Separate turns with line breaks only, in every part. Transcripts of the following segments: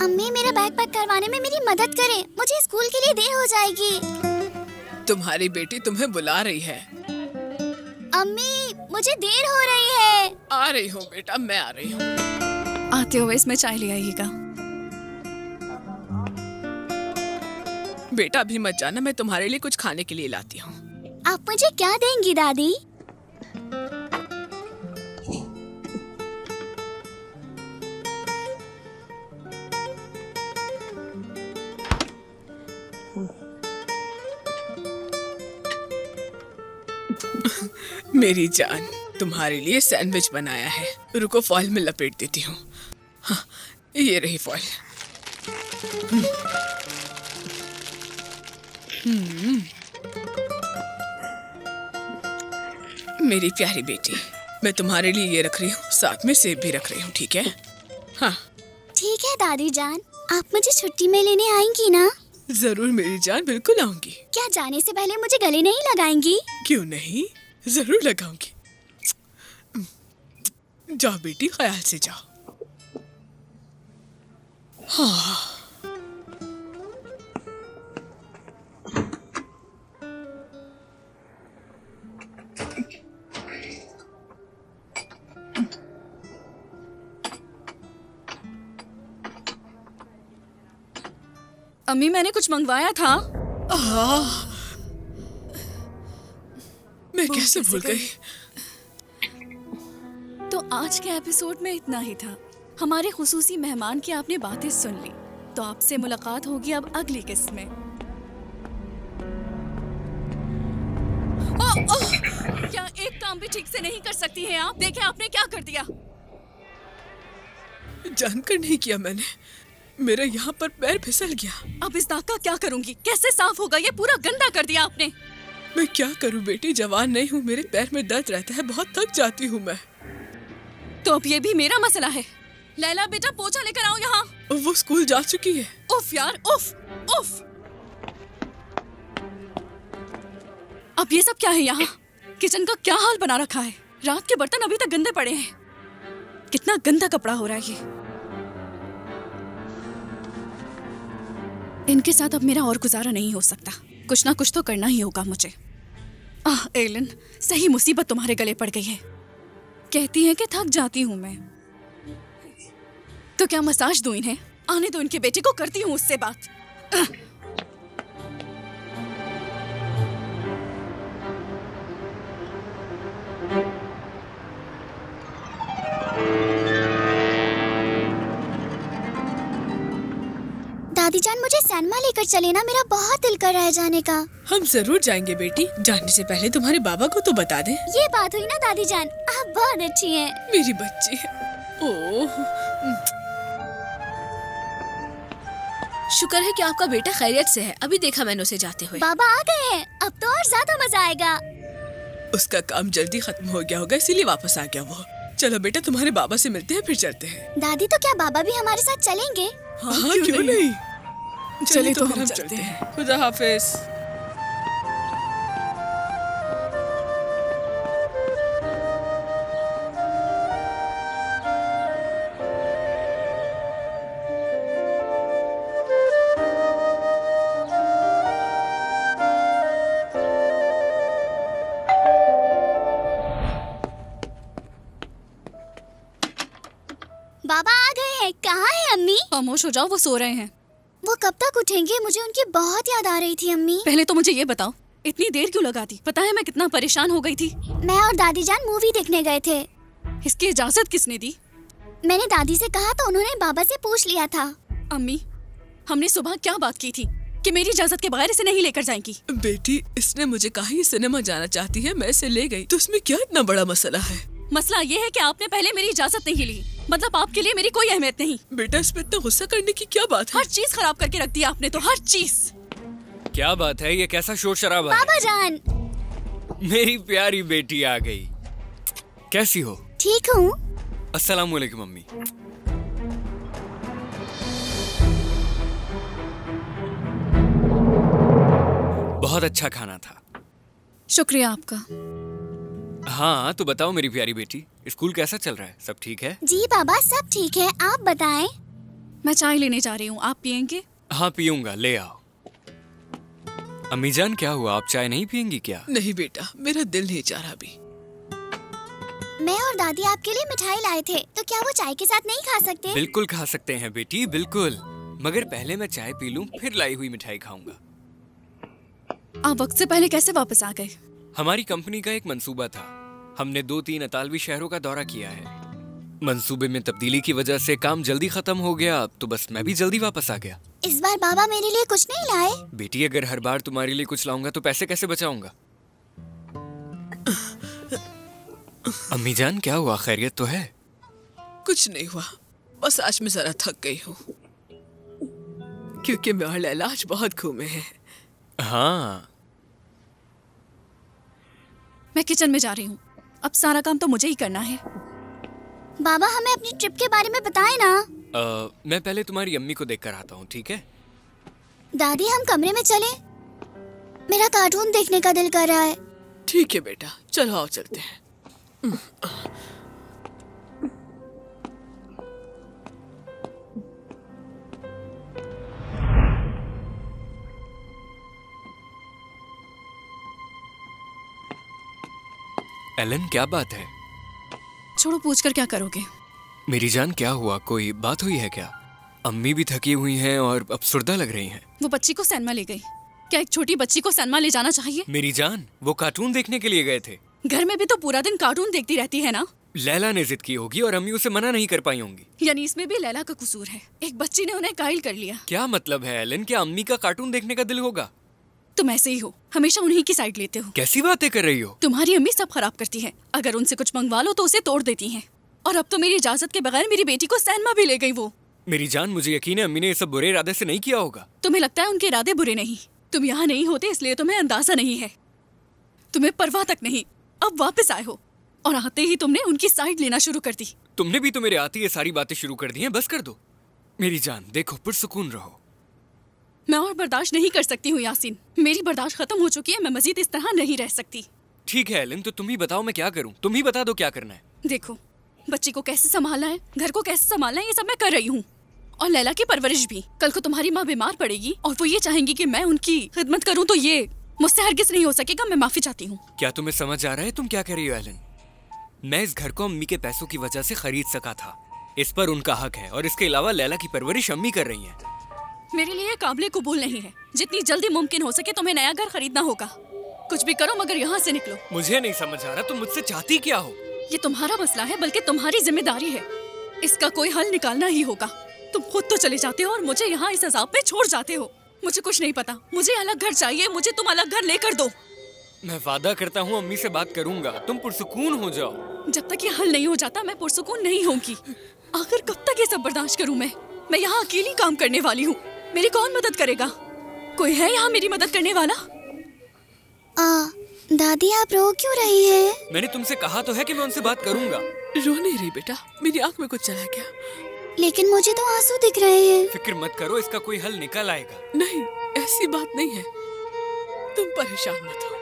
अम्मी मेरा bag pack करवाने में मेरी मदद करें, मुझे स्कूल के लिए देर हो जाएगी।
तुम्हारी बेटी तुम्हें बुला रही है।
अम्मी मुझे देर हो रही है।
आ रही हूँ बेटा, मैं आ रही हूँ।
आते हुए इसमें चाय ले आइएगा।
बेटा अभी मत जाना, मैं तुम्हारे लिए कुछ खाने के लिए लाती हूँ।
आप मुझे क्या देंगी दादी?
मेरी जान, तुम्हारे लिए सैंडविच बनाया है। रुको फॉइल में लपेट देती हूँ। हाँ, ये रही फॉइल। मेरी प्यारी बेटी, मैं तुम्हारे लिए ये रख रही हूँ, साथ में सेब भी रख रही हूँ, ठीक है? हाँ
ठीक है दादी जान, आप मुझे छुट्टी में लेने आएंगी ना?
जरूर मेरी जान, बिल्कुल आऊंगी।
क्या जाने से पहले मुझे गले नहीं लगाएंगी?
क्यों नहीं, जरूर लगाऊंगी। जाओ बेटी, ख्याल से जाओ। हाँ।
अम्मी मैंने कुछ मंगवाया था।
मैं कैसे भूल गई?
तो आज के एपिसोड में इतना ही था। हमारे खुसूसी मेहमान की आपने बातें सुन ली, तो आपसे मुलाकात होगी अब अगली किस्त में। क्या एक काम भी ठीक से नहीं कर सकती हैं आप? देखें आपने क्या कर दिया।
जानकर नहीं किया मैंने, मेरा यहाँ पर पैर फिसल गया।
अब इस दाग का क्या करूंगी? कैसे साफ होगा? ये पूरा गंदा कर दिया आपने।
मैं क्या करूँ बेटी, जवान नहीं हूँ, मेरे पैर में दर्द रहता है, बहुत थक जाती हूँ मैं।
तो अब ये भी मेरा मसला है। लैला बेटा पोछा लेकर आओ यहाँ।
वो स्कूल जा चुकी है।
उफ यार, उफ उफ। अब ये सब क्या है यहाँ? किचन का क्या हाल बना रखा है? रात के बर्तन अभी तक गंदे पड़े हैं। कितना गंदा कपड़ा हो रहा है ये। इनके साथ अब मेरा और गुजारा नहीं हो सकता। कुछ ना कुछ तो करना ही होगा मुझे। एलन, सही मुसीबत तुम्हारे गले पड़ गई है। कहती है कि थक जाती हूँ मैं, तो क्या मसाज दूं इन्हें? आने दो इनके बेटे को, करती हूँ उससे बात।
दादी जान मुझे सैनमा लेकर चले ना, मेरा बहुत दिल कर रहा है जाने का।
हम जरूर जाएंगे बेटी, जाने से पहले तुम्हारे बाबा को तो बता दे।
ये बात हुई ना दादी जान, आप बहुत अच्छी हैं।
मेरी बच्ची है। ओह,
शुक्र है कि आपका बेटा खैरियत से है। अभी देखा मैंने उसे जाते हुए।
बाबा आ गए हैं, अब तो और ज्यादा मजा आएगा।
उसका काम जल्दी खत्म हो गया होगा, इसीलिए वापस आ गया वो। चलो बेटा, तुम्हारे बाबा से मिलते हैं, फिर चलते हैं।
दादी तो क्या बाबा भी हमारे साथ चलेंगे?
हाँ क्यों नहीं?
चलिए तो हम चलते हैं।
खुदा हाफिज।
बाबा आ गए हैं। कहाँ है अम्मी?
खामोश हो जाओ, वो सो रहे हैं।
वो कब तक उठेंगे? मुझे उनकी बहुत याद आ रही थी अम्मी।
पहले तो मुझे ये बताओ, इतनी देर क्यों लगा दी? पता है मैं कितना परेशान हो गई थी।
मैं और दादी जान मूवी देखने गए थे।
इसकी इजाजत किसने दी?
मैंने दादी से कहा तो उन्होंने बाबा से पूछ लिया था।
अम्मी, हमने सुबह क्या बात की थी कि मेरी इजाजत के बगैर इसे नहीं लेकर जाएंगी?
बेटी, इसने मुझे कहा ये सिनेमा जाना चाहती है, मैं इसे ले गई, तो इसमें क्या इतना बड़ा मसला है?
मसला ये है कि आपने पहले मेरी इजाजत नहीं ली, मतलब आपके लिए मेरी कोई अहमियत नहीं।
बेटा, इस पे इतना गुस्सा करने की क्या बात है?
हर चीज खराब करके रख दिया आपने तो, हर चीज।
क्या बात है, ये कैसा शोर शराबा है?
बाबा जान,
मेरी प्यारी बेटी आ गई। कैसी हो?
ठीक हूँ।
अस्सलाम वालेकुम मम्मी। बहुत अच्छा खाना था।
शुक्रिया आपका।
हाँ तो बताओ मेरी प्यारी बेटी, स्कूल कैसा चल रहा है? सब ठीक है?
जी बाबा, सब ठीक है। आप बताएं।
मैं चाय लेने जा रही हूँ, आप पियेंगे?
हाँ पीऊंगा, ले आओ। अम्मी जान क्या हुआ, आप चाय नहीं पियेंगी क्या?
नहीं बेटा, मेरा दिल नहीं चाह रहा अभी।
मैं और दादी आपके लिए मिठाई लाए थे, तो क्या वो चाय के साथ नहीं खा सकते?
बिल्कुल खा सकते हैं बेटी, बिल्कुल, मगर पहले मैं चाय पी लूं, फिर लाई हुई मिठाई खाऊंगा।
आप वक्त से पहले कैसे वापस आ गए?
हमारी कंपनी का एक मंसूबा था, हमने 2-3 इतालवी शहरों का दौरा किया है। मंसूबे में तब्दीली की वजह से काम जल्दी खत्म हो गया, तो बस मैं भी जल्दी वापस आ गया।
इस बार बाबा मेरे लिए कुछ नहीं लाए?
बेटी अगर हर बार तुम्हारे लिए कुछ लाऊंगा तो पैसे कैसे बचाऊंगा? अम्मी जान क्या हुआ, खैरियत तो है?
कुछ नहीं हुआ, बस आज मैं जरा थक गई हूँ, क्योंकि मैं और लैला आज बहुत घूमे हैं।
हाँ।
मैं किचन में जा रही हूँ, अब सारा काम तो मुझे ही करना है।
बाबा हमें अपनी ट्रिप के बारे में बताएं ना।
मैं पहले तुम्हारी अम्मी को देखकर आता हूँ, ठीक है?
दादी हम कमरे में चले, मेरा कार्टून देखने का दिल कर रहा है।
ठीक है बेटा, चलो आओ चलते हैं।
एलन क्या बात है?
छोड़ो, पूछकर क्या करोगे?
मेरी जान क्या हुआ, कोई बात हुई है क्या? अम्मी भी थकी हुई हैं और अफसुर्दा लग रही हैं।
वो बच्ची को सैनमा ले गई। क्या एक छोटी बच्ची को सैनमा ले जाना चाहिए?
मेरी जान, वो कार्टून देखने के लिए गए थे।
घर में भी तो पूरा दिन कार्टून देखती रहती है ना।
लैला ने जिद की होगी और अम्मी उसे मना नहीं कर पाई होंगी।
यानी इसमें भी लैला का कसूर है। एक बच्ची ने उन्हें कायल कर लिया।
क्या मतलब है एलन, क्या अम्मी का कार्टून देखने का दिल होगा?
तुम ऐसे ही हो, हमेशा उन्हीं की साइड लेते हो।
कैसी बातें कर रही हो?
तुम्हारी अम्मी सब खराब करती है, अगर उनसे कुछ मंगवा लो तो उसे तोड़ देती हैं। और अब तो मेरी इजाजत के बगैर मेरी बेटी को सैनमा भी ले गई वो।
मेरी जान, मुझे यकीन है अम्मी ने ये सब बुरे इरादे से नहीं किया होगा।
तुम्हें लगता है उनके इरादे बुरे नहीं? तुम यहाँ नहीं होते इसलिए तुम्हें अंदाजा नहीं है, तुम्हें परवाह तक नहीं। अब वापस आए हो और आते ही तुमने उनकी साइड लेना शुरू कर दी।
तुमने भी तो मेरे आते ये सारी बातें शुरू कर दी हैं, बस कर दो। मेरी जान देखो, पुरसुकून रहो।
मैं और बर्दाश्त नहीं कर सकती हूँ यासीन, मेरी बर्दाश्त खत्म हो चुकी है, मैं मजीद इस तरह नहीं रह सकती।
ठीक है एलन, तो तुम ही बताओ मैं क्या करूँ, तुम ही बता दो क्या करना है।
देखो, बच्ची को कैसे संभालना है, घर को कैसे संभालना है, ये सब मैं कर रही हूँ, और लैला की परवरिश भी। कल को तुम्हारी माँ बीमार पड़ेगी और वो ये चाहेंगी कि मैं उनकी खिदमत करूँ, तो ये मुझसे हरगिज नहीं हो सकेगा। मैं माफी चाहती हूँ।
क्या तुम्हें समझ आ रहा है तुम क्या कर रही हो एलन? मैं इस घर को अम्मी के पैसों की वजह से खरीद सका था, इस पर उनका हक है, और इसके अलावा लैला की परवरिश अम्मी कर रही हैं।
मेरे लिए काबिल कबूल नहीं है। जितनी जल्दी मुमकिन हो सके तुम्हें नया घर खरीदना होगा। कुछ भी करो मगर यहाँ से निकलो।
मुझे नहीं समझ आ रहा तुम मुझसे चाहती क्या हो?
ये तुम्हारा मसला है, बल्कि तुम्हारी जिम्मेदारी है। इसका कोई हल निकालना ही होगा। तुम खुद तो चले जाते हो और मुझे यहाँ इस अजाब में छोड़ जाते हो। मुझे कुछ नहीं पता, मुझे अलग घर चाहिए, मुझे तुम अलग घर लेकर दो।
मैं वादा करता हूँ अम्मी से बात करूंगा, तुम पुरसुकून हो जाओ।
जब तक ये हल नहीं हो जाता मैं पुरसुकून नहीं होंगी। आखिर कब तक ये सब बर्दाश्त करूँ मैं यहाँ अकेली काम करने वाली हूँ, मेरी कौन मदद करेगा? कोई है यहाँ मेरी मदद करने वाला?
दादी आप रो क्यों रही है?
मैंने तुमसे कहा तो है कि मैं उनसे बात करूंगा।
रो नहीं रही बेटा, मेरी आंख में कुछ चला गया।
लेकिन मुझे तो आंसू दिख रहे हैं।
फिक्र मत करो, इसका कोई हल निकल आएगा।
नहीं, ऐसी बात नहीं है, तुम परेशान मत हो।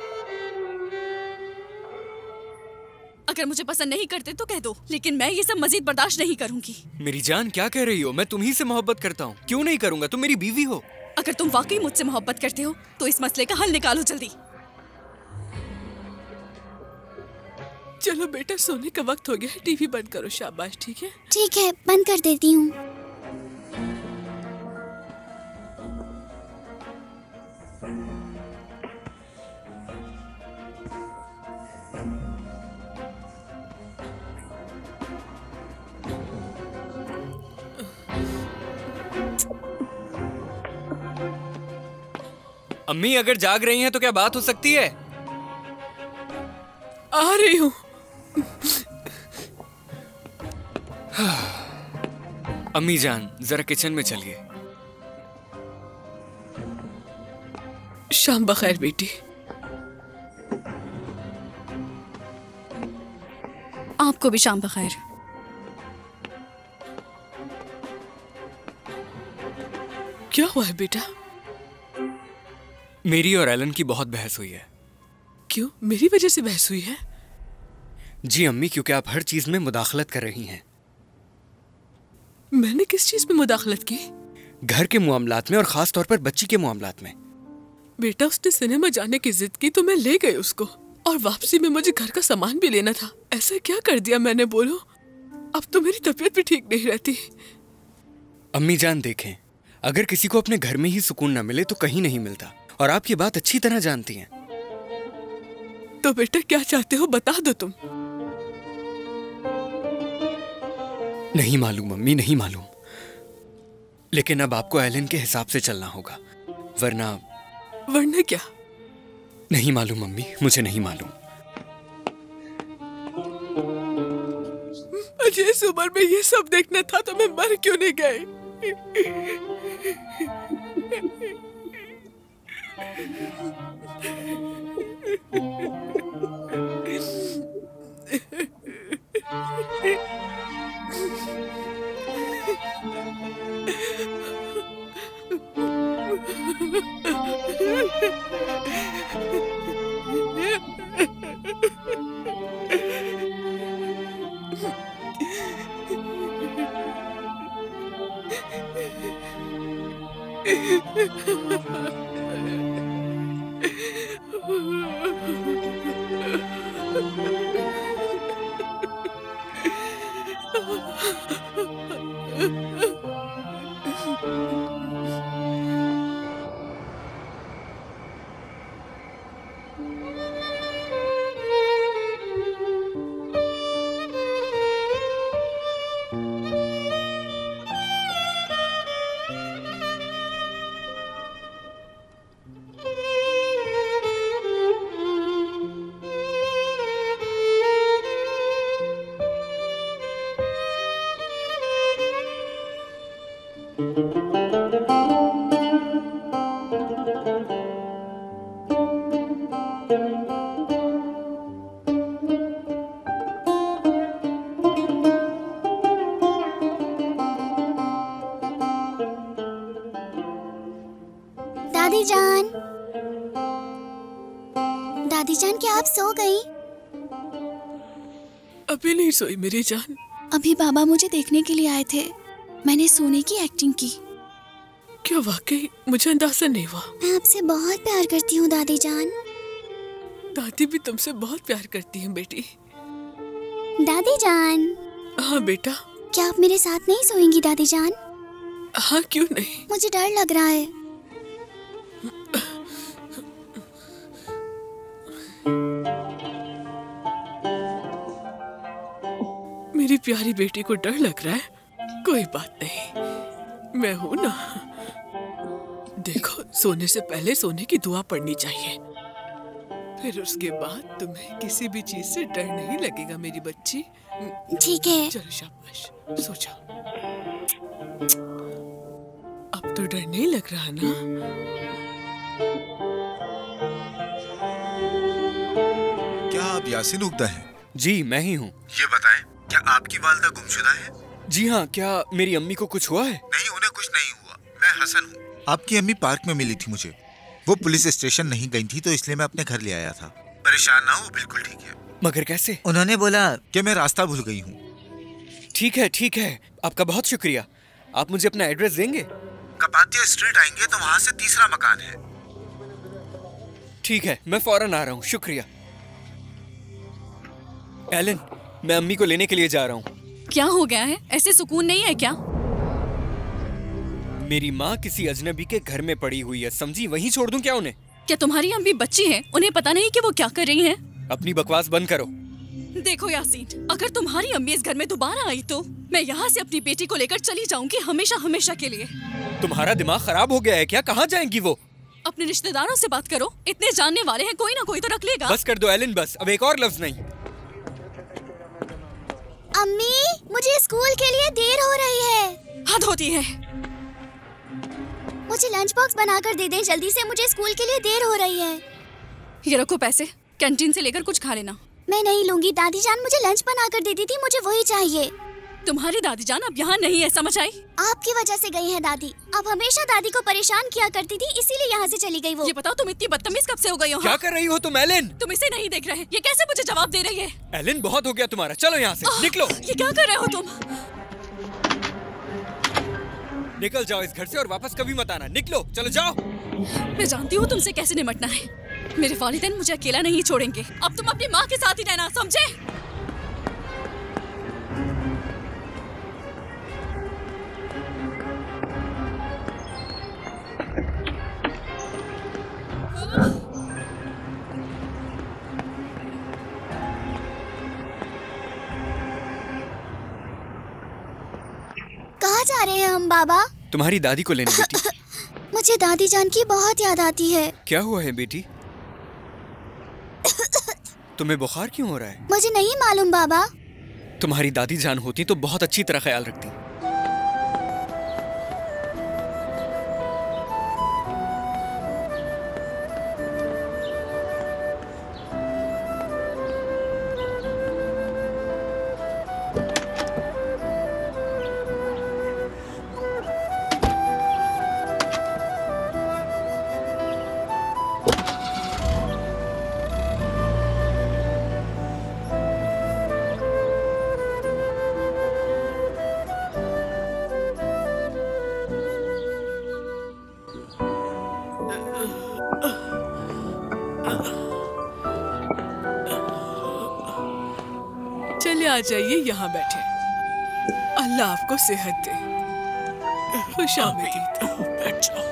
अगर मुझे पसंद नहीं करते तो कह दो, लेकिन मैं ये सब मजीद बर्दाश्त नहीं करूंगी।
मेरी जान क्या कह रही हो? मैं तुम्ही से मोहब्बत करता हूँ, क्यों नहीं करूंगा? तुम मेरी बीवी हो।
अगर तुम वाकई मुझसे मोहब्बत करते हो तो इस मसले का हल निकालो जल्दी।
चलो बेटा, सोने का वक्त हो गया है, टीवी बंद करो। शाबाश, ठीक है?
ठीक है, बंद कर देती हूँ।
अम्मी अगर जाग रही हैं तो क्या बात हो सकती है?
आ रही हूँ।
अम्मी जान जरा किचन में चलिए।
शाम बखैर बेटी।
आपको भी शाम बखैर।
क्या हुआ है बेटा?
मेरी और एलन की बहुत बहस हुई है।
क्यों, मेरी वजह से बहस हुई है?
जी अम्मी, क्योंकि आप हर चीज में मुदाखलत कर रही हैं।
मैंने किस चीज में मुदाखलत की?
घर के मामलात में और खास तौर पर बच्ची के मामलात में।
बेटा उसने सिनेमा जाने की जिद की तो मैं ले गई उसको, और वापसी में मुझे घर का सामान भी लेना था। ऐसा क्या कर दिया मैंने बोलो? अब तो मेरी तबीयत भी ठीक नहीं रहती।
अम्मी जान देखें, अगर किसी को अपने घर में ही सुकून न मिले तो कहीं नहीं मिलता, और आप ये बात अच्छी तरह जानती हैं।
तो बेटा क्या चाहते हो बता दो तुम।
नहीं मालूम अम्मी, नहीं मालूम, लेकिन अब आपको एलन के हिसाब से चलना होगा, वरना
क्या?
नहीं मालूम अम्मी, मुझे नहीं मालूम।
मुझे इस उम्र में ये सब देखना था तो मैं मर क्यों नहीं गई?
दादी जान क्या आप सो गई?
अभी नहीं सोई मेरी जान।
अभी बाबा मुझे देखने के लिए आए थे, मैंने सोने की एक्टिंग की।
क्या वाकई? मुझे अंदाजा नहीं हुआ।
मैं आपसे बहुत प्यार करती हूँ दादी जान।
दादी भी तुमसे बहुत प्यार करती है बेटी।
दादी जान।
हाँ बेटा।
क्या आप मेरे साथ नहीं सोएंगी दादी जान?
हाँ क्यों नहीं।
मुझे डर लग रहा है।
मेरी प्यारी बेटी को डर लग रहा है? कोई बात नहीं, मैं हूं ना। देखो, सोने से पहले सोने की दुआ पढ़नी चाहिए, फिर उसके बाद तुम्हें किसी भी चीज से डर नहीं लगेगा मेरी बच्ची।
ठीक है।
चलो शाबाश, सो जाओ। अब तो डर नहीं लग रहा ना?
क्या आप यासिन उगदा हैं?
जी मैं ही हूँ।
ये बताएं, क्या आपकी वालिदा गुमशुदा है?
जी हाँ। क्या मेरी अम्मी को कुछ हुआ है?
नहीं, उन्हें कुछ नहीं हुआ। मैं हसन हूँ। आपकी अम्मी पार्क में मिली थी मुझे। वो पुलिस स्टेशन नहीं गई थी तो इसलिए मैं अपने घर ले आया था। परेशान ना हो, बिल्कुल ठीक है।
मगर कैसे?
उन्होंने बोला कि मैं रास्ता भूल गई हूँ।
ठीक है ठीक है, आपका बहुत शुक्रिया। आप मुझे अपना एड्रेस देंगे?
कपातिया स्ट्रीट आएंगे तो वहाँ से तीसरा मकान है।
ठीक है, मैं फौरन आ रहा हूँ। शुक्रिया। एलन, मैं अम्मी को लेने के लिए जा रहा हूँ।
क्या हो गया है? ऐसे सुकून नहीं है क्या?
मेरी माँ किसी अजनबी के घर में पड़ी हुई है, समझी? वहीं छोड़ दूं क्या उन्हें?
क्या तुम्हारी अम्मी बच्ची है? उन्हें पता नहीं कि वो क्या कर रही हैं?
अपनी बकवास बंद करो।
देखो यासीन, अगर तुम्हारी अम्मी इस घर में दोबारा आई तो मैं यहाँ से अपनी बेटी को लेकर चली जाऊंगी, हमेशा हमेशा के लिए।
तुम्हारा दिमाग खराब हो गया है क्या? कहाँ जाएंगी वो?
अपने रिश्तेदारों से बात करो, इतने जानने वाले हैं, कोई ना कोई तो रख लेगा।
बस कर दो एलन, बस। अब एक और लफ्ज नहीं।
अम्मी, मुझे स्कूल के लिए देर हो रही है।
हद होती है।
मुझे लंच बॉक्स बनाकर दे दें जल्दी से, मुझे स्कूल के लिए देर हो रही है।
ये रखो पैसे, कैंटीन से लेकर कुछ खा लेना।
मैं नहीं लूंगी, दादी जान मुझे लंच बनाकर देती थी, मुझे वही चाहिए।
तुम्हारी दादी जान अब यहाँ नहीं है, समझ आई?
आपकी वजह से गई है दादी। अब हमेशा दादी को परेशान किया करती थी, इसीलिए यहाँ से चली गई वो।
ये बताओ तुम इतनी बदतमीज कब से हो गई हो?
क्या कर रही हो तुम एलन?
तुम इसे नहीं देख रहे? ये कैसे मुझे जवाब दे रही है?
एलन बहुत हो गया तुम्हारा, चलो यहाँ से निकलो।
ये क्या कर रहे हो तुम?
निकल जाओ इस घर से और वापस कभी मत आना। निकलो, चलो जाओ।
मैं जानती हूँ तुमसे कैसे निपटना है। मेरे वालिदैन मुझे अकेला नहीं छोड़ेंगे। अब तुम अपनी माँ के साथ ही रहना, समझे?
कहाँ जा रहे हैं हम बाबा?
तुम्हारी दादी को लेने बेटी।
मुझे दादी जान की बहुत याद आती है।
क्या हुआ है बेटी? तुम्हें बुखार क्यों हो रहा है?
मुझे नहीं मालूम बाबा।
तुम्हारी दादी जान होती तो बहुत अच्छी तरह ख्याल रखती।
चलिए आ जाइए, यहाँ बैठे। अल्लाह आपको सेहत दे। खुशामदीद। बैठ जाओ।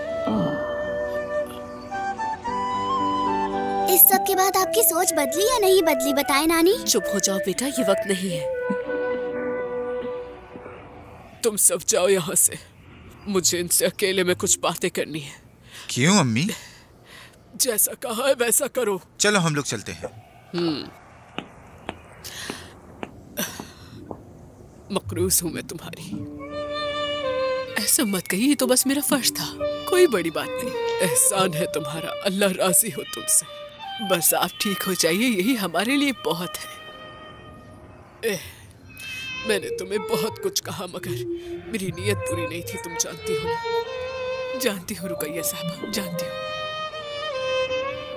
इस सब के बाद आपकी सोच बदली या नहीं बदली, बताएं नानी।
चुप हो जाओ बेटा, ये वक्त नहीं है।
तुम सब जाओ यहाँ से। मुझे इनसे अकेले में कुछ बातें करनी है।
क्यों अम्मी?
जैसा कहा है वैसा करो।
चलो हम लोग चलते हैं।
मकरूज हूँ मैं तुम्हारी। ऐसा मत कहिए, तो बस मेरा फर्ज था, कोई बड़ी बात नहीं। एहसान है तुम्हारा, अल्लाह राजी हो तुमसे। बस आप ठीक हो जाइए, यही हमारे लिए बहुत है। मैंने तुम्हें बहुत कुछ कहा मगर मेरी नीयत बुरी नहीं थी, तुम जानती हो ना। जानती हो रुकैया साहबा, जानती हो।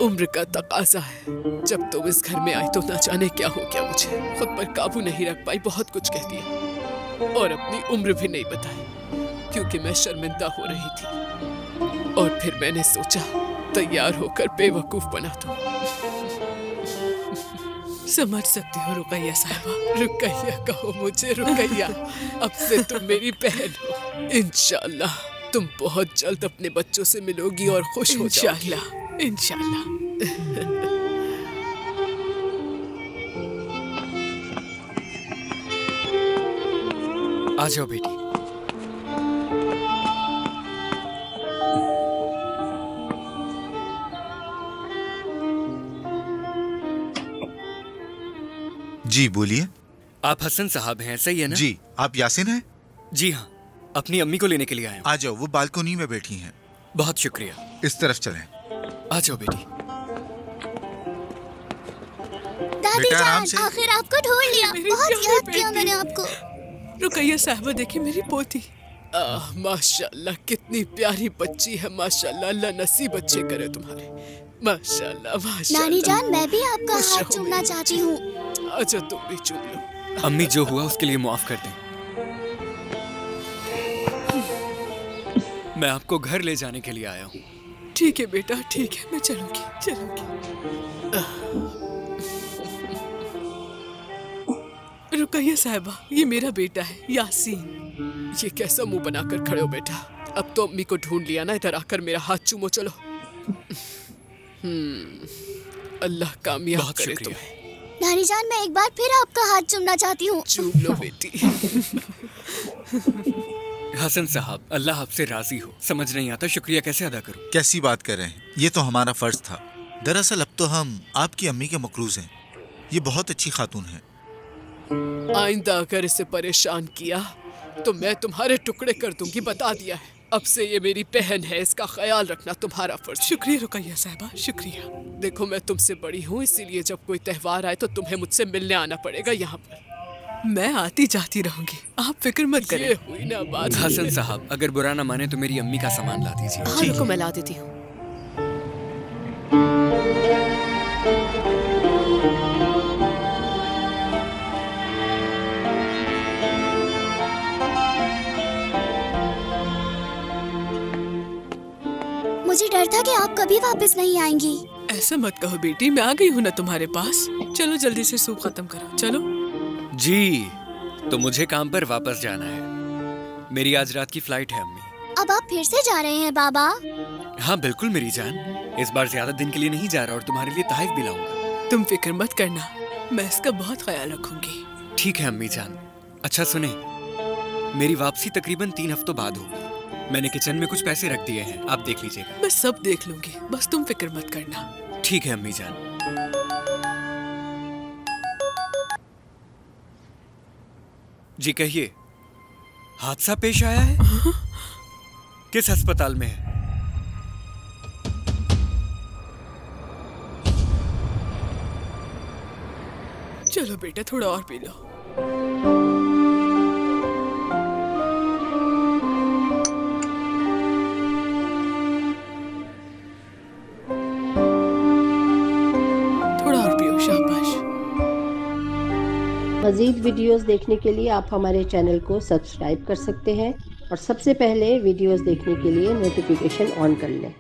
उम्र का तकाजा है। जब तुम इस घर में आई तो ना जाने क्या हो गया, मुझे खुद पर काबू नहीं रख पाई, बहुत कुछ कह दिया और अपनी उम्र भी नहीं बताई क्योंकि मैं शर्मिंदा हो रही थी। और फिर मैंने सोचा तैयार होकर बेवकूफ बना दूं। समझ सकती हो रुकैया साहबा। रुकैया कहो मुझे, रुकैया। अब से तुम मेरी बहन हो। इंशाल्लाह तुम बहुत जल्द अपने बच्चों से मिलोगी और खुश हो जाओगी। इंशाल्लाह।
आ जाओ बेटी।
जी बोलिए।
आप हसन साहब हैं, सही है ना?
जी। आप यासिन हैं?
जी हाँ, अपनी अम्मी को लेने के लिए आया हूँ।
आ जाओ, वो बालकोनी में बैठी हैं।
बहुत शुक्रिया।
इस तरफ चलें।
आ जाओ बेटी।
दादी
बेटा, आराम
जान,
से।
आखिर आपको ढूंढ लिया।
मेरी
बहुत
प्यारी
याद किया
बेटी।
मैंने आपको।
रुकैया साहबा देखिए मेरी पोती। माशाल्लाह कितनी प्यारी बच्ची है, माशाल्लाह। अल्लाह नसीब अच्छे करे तुम्हारे। माशाल्लाह माशाल्लाह।
नानी जान, मैं भी आपका
खुश
हाथ
रहो
चूमना
मेरी
चाहती हूँ।
अच्छा तुम भी चुन लो।
अम्मी जो हुआ उसके लिए माफ कर दें। मैं आपको घर ले जाने के लिए आया हूँ।
ठीक है बेटा, ठीक है, मैं चलूंगी चलूंगी। रुकैया साहबा, ये मेरा बेटा है यासीन। ये कैसा मुंह बनाकर खड़े हो बेटा? अब तो अम्मी को ढूंढ लिया ना, इधर आकर मेरा हाथ चूमो। चलो। अल्लाह कामयाब
बहुत
करे
शुक्रिया।
तुम्हें।
नानी जान, मैं एक बार फिर आपका हाथ चूमना चाहती हूँ।
चूम लो बेटी।
हसन साहब, अल्लाह आपसे राजी हो। समझ नहीं आता शुक्रिया कैसे अदा करूं।
कैसी बात कर रहे हैं? ये तो हमारा फर्ज था। दरअसल अब तो हम आपकी अम्मी के मकरूज हैं। ये बहुत अच्छी खातून है।
आइंदा अगर इसे परेशान किया तो मैं तुम्हारे टुकड़े कर दूंगी, बता दिया है। अब से ये मेरी बहन है, इसका ख्याल रखना तुम्हारा फर्ज। शुक्रिया रुकैया साहबा, शुक्रिया। देखो मैं तुमसे बड़ी हूँ, इसीलिए जब कोई त्योहार आए तो तुम्हें मुझसे मिलने आना पड़ेगा यहाँ पर। मैं आती जाती रहूंगी, आप फिक्र मत करें। ये हुई ना बात।
हसन साहब, अगर बुरा ना माने तो मेरी अम्मी का सामान ला दीजिए।
हाँ रुको, मैं ला देती हूँ।
मुझे डर था कि आप कभी वापस नहीं आएंगी।
ऐसा मत कहो बेटी, मैं आ गई हूँ ना तुम्हारे पास। चलो जल्दी से सूप खत्म करो, चलो।
जी, तो मुझे काम पर वापस जाना है। मेरी आज रात की फ्लाइट है अम्मी।
अब आप फिर से जा रहे हैं बाबा?
हाँ बिल्कुल मेरी जान, इस बार ज्यादा दिन के लिए नहीं जा रहा और तुम्हारे लिए तहफ़ भी लाऊंगा।
तुम फिक्र मत करना, मैं इसका बहुत ख्याल रखूंगी।
ठीक है अम्मी जान। अच्छा सुने, मेरी वापसी तकरीबन 3 हफ्तों बाद होगी। मैंने किचन में कुछ पैसे रख दिए हैं, आप देख लीजिएगा।
मैं सब देख लूंगी, बस तुम फिक्र मत करना।
ठीक है अम्मी जान। जी कहिए, हादसा पेश आया है? किस अस्पताल में है?
चलो बेटा थोड़ा और पी लो। थोड़ा और पियो, शाबाश।
मज़ीद वीडियोस देखने के लिए आप हमारे चैनल को सब्सक्राइब कर सकते हैं और सबसे पहले वीडियोस देखने के लिए नोटिफिकेशन ऑन कर लें।